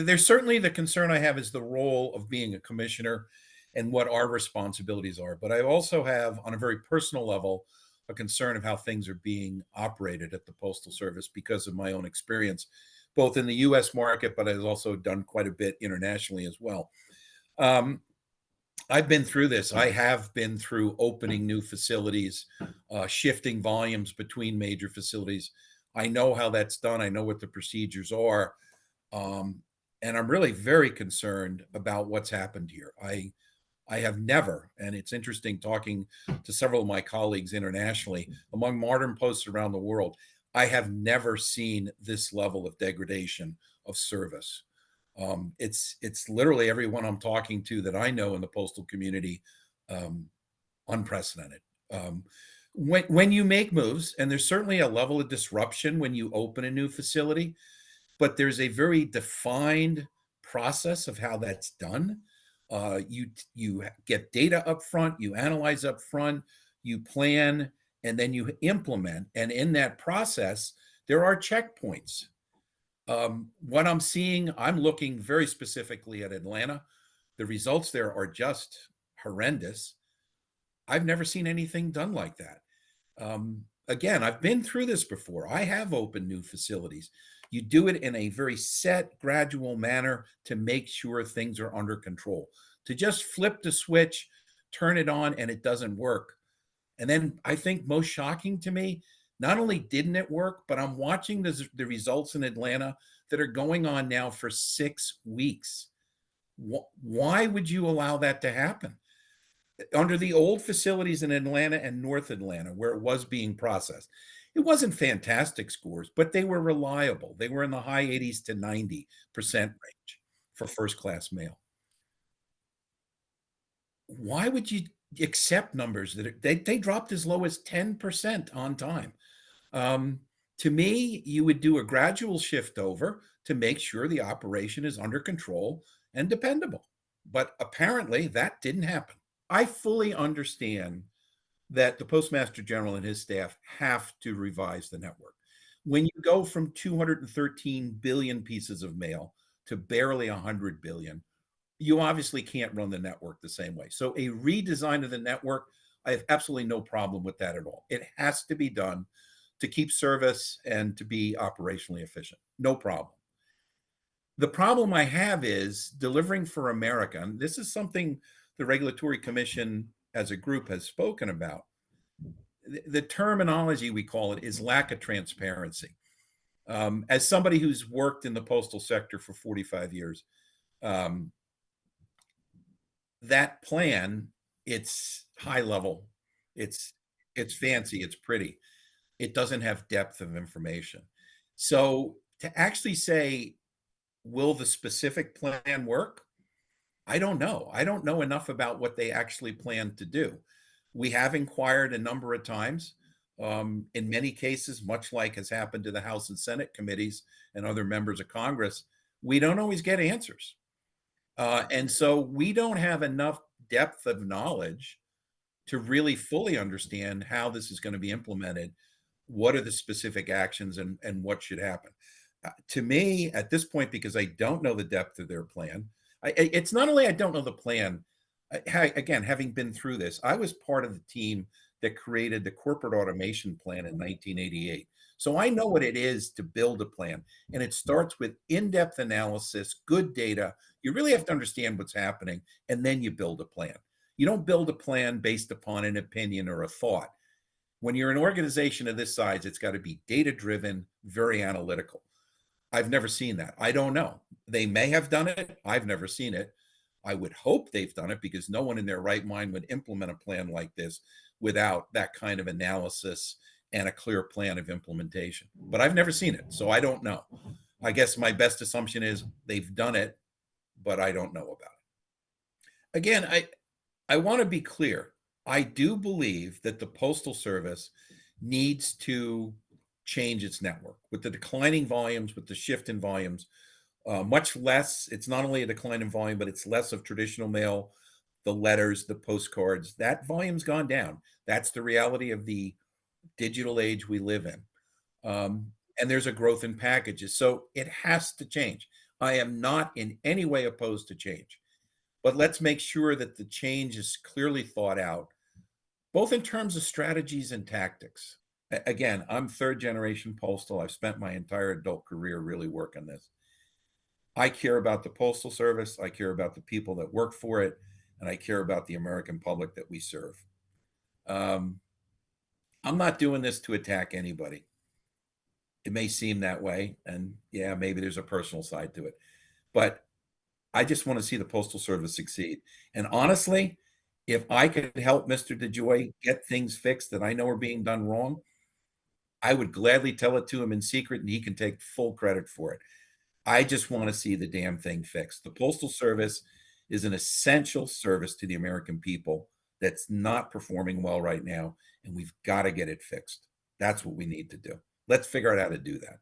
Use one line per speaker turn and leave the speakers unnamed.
there's certainly the concern I have is the role of being a commissioner and what our responsibilities are. But I also have, on a very personal level, a concern of how things are being operated at the Postal Service because of my own experience, both in the US market, but I've also done quite a bit internationally as well. Um, I've been through this. I have been through opening new facilities, shifting volumes between major facilities. I know how that's done. I know what the procedures are. Um, and I'm really very concerned about what's happened here. I have never, and it's interesting talking to several of my colleagues internationally, among modern posts around the world, I have never seen this level of degradation of service. It's literally everyone I'm talking to that I know in the postal community, um, unprecedented. Um, when you make moves, and there's certainly a level of disruption when you open a new facility, but there's a very defined process of how that's done. You get data up front, you analyze up front, you plan, and then you implement. And in that process, there are checkpoints. What I'm seeing, I'm looking very specifically at Atlanta. The results there are just horrendous. I've never seen anything done like that. Again, I've been through this before. I have opened new facilities. You do it in a very set, gradual manner to make sure things are under control. To just flip the switch, turn it on, and it doesn't work. And then I think most shocking to me, not only didn't it work, but I'm watching the results in Atlanta that are going on now for 6 weeks. Why would you allow that to happen? Under the old facilities in Atlanta and North Atlanta, where it was being processed, it wasn't fantastic scores, but they were reliable. They were in the high 80s to 90% range for first class mail. Why would you accept numbers that they dropped as low as 10% on time? Um, to me, you would do a gradual shift over to make sure the operation is under control and dependable. But apparently that didn't happen. I fully understand that the Postmaster General and his staff have to revise the network. When you go from 213 billion pieces of mail to barely 100 billion, you obviously can't run the network the same way. So a redesign of the network, I have absolutely no problem with that at all. It has to be done to keep service and to be operationally efficient. No problem. The problem I have is delivering for America. And this is something the Regulatory Commission as a group has spoken about. The terminology we call it is lack of transparency. As somebody who's worked in the postal sector for 45 years, um, that plan, it's high level, it's it's fancy, it's pretty. It doesn't have depth of information. So to actually say, will the specific plan work? I don't know. I don't know enough about what they actually plan to do. We have inquired a number of times. In many cases, much like has happened to the House and Senate committees and other members of Congress, we don't always get answers. And so we don't have enough depth of knowledge to really fully understand how this is going to be implemented. What are the specific actions and what should happen? To me, at this point, because I don't know the depth of their plan, it's not only I don't know the plan. Again, having been through this, I was part of the team that created the corporate automation plan in 1988. So I know what it is to build a plan, and it starts with in-depth analysis, good data. You really have to understand what's happening, and then you build a plan. You don't build a plan based upon an opinion or a thought. When you're an organization of this size, it's got to be data driven, very analytical. I've never seen that. I don't know. They may have done it. I've never seen it. I would hope they've done it because no one in their right mind would implement a plan like this without that kind of analysis and a clear plan of implementation. But I've never seen it, so I don't know. I guess my best assumption is they've done it, but I don't know about it. Again, I want to be clear. I do believe that the Postal Service needs to change its network with the declining volumes, with the shift in volumes. Much less, it's not only a decline in volume, but it's less of traditional mail, the letters, the postcards. That volume's gone down. That's the reality of the digital age we live in. And there's a growth in packages. So it has to change. I am not in any way opposed to change, but let's make sure that the change is clearly thought out, both in terms of strategies and tactics. Again, I'm third generation postal. I've spent my entire adult career really working this. I care about the Postal Service, I care about the people that work for it, and I care about the American public that we serve. Um, I'm not doing this to attack anybody. It may seem that way, and yeah, maybe there's a personal side to it, but I just want to see the Postal Service succeed. And honestly, if I could help Mr. DeJoy get things fixed that I know are being done wrong, I would gladly tell it to him in secret and he can take full credit for it. I just want to see the damn thing fixed. The Postal Service is an essential service to the American people that's not performing well right now, and we've got to get it fixed. That's what we need to do. Let's figure out how to do that.